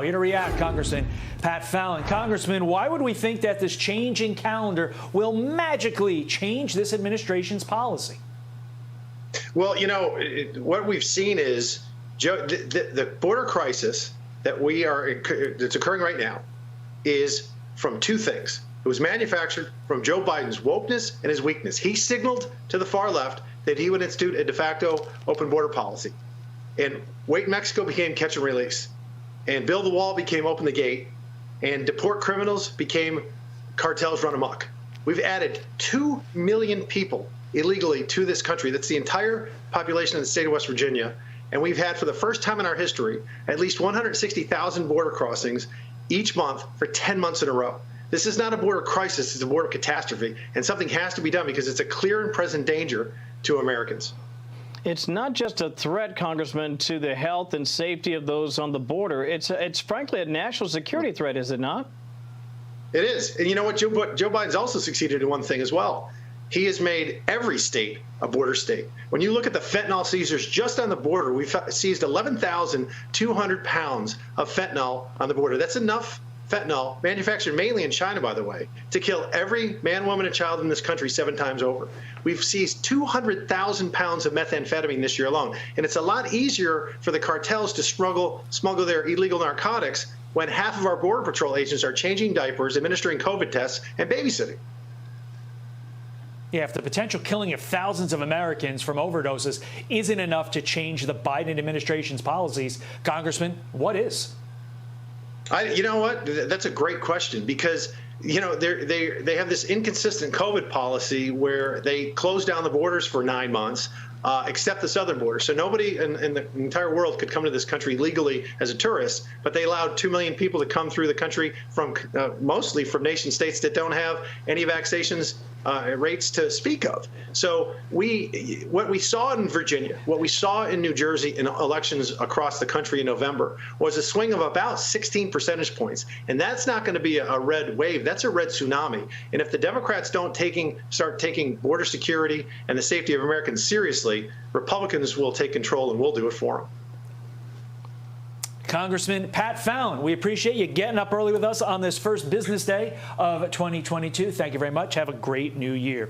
Here to react, Congressman Pat Fallon. Congressman, why would we think that this changing calendar will magically change this administration's policy? Well, what we've seen is the border crisis that's occurring right now is from two things. It was manufactured from Joe Biden's wokeness and his weakness. He signaled to the far left that he would institute a de facto open border policy. And Wait Mexico became catch and release. And build the wall became open the gate, and deport criminals became cartels run amok. We've added 2 million people illegally to this country. That's the entire population of the state of West Virginia. And we've had, for the first time in our history, at least 160,000 border crossings each month for 10 months in a row. This is not a border crisis, it's a border catastrophe. And something has to be done because it's a clear and present danger to Americans. It's not just a threat, Congressman, to the health and safety of those on the border. It's frankly a national security threat, is it not? It is. And you know what? Joe Biden's also succeeded in one thing as well. He has made every state a border state. When you look at the fentanyl seizures just on the border, we've seized 11,200 pounds of fentanyl on the border. That's enough fentanyl, manufactured mainly in China, by the way, to kill every man, woman, and child in this country 7 times over. We've seized 200,000 pounds of methamphetamine this year alone. And it's a lot easier for the cartels to smuggle their illegal narcotics when half of our Border Patrol agents are changing diapers, administering COVID tests, and babysitting. Yeah, if the potential killing of thousands of Americans from overdoses isn't enough to change the Biden administration's policies, Congressman, what is? You know what? That's a great question because, they have this inconsistent COVID policy where they close down the borders for 9 months, except the southern border. So nobody in the entire world could come to this country legally as a tourist, but they allowed 2 million people to come through the country from mostly from nation states that don't have any vaccinations rates to speak of. So what we saw in Virginia, what we saw in New Jersey in elections across the country in November was a swing of about 16 percentage points. And that's not going to be a red wave. That's a red tsunami. And if the Democrats don't start taking border security and the safety of Americans seriously, Republicans will take control and we'll do it for them. Congressman Pat Fallon, we appreciate you getting up early with us on this first business day of 2022. Thank you very much. Have a great new year.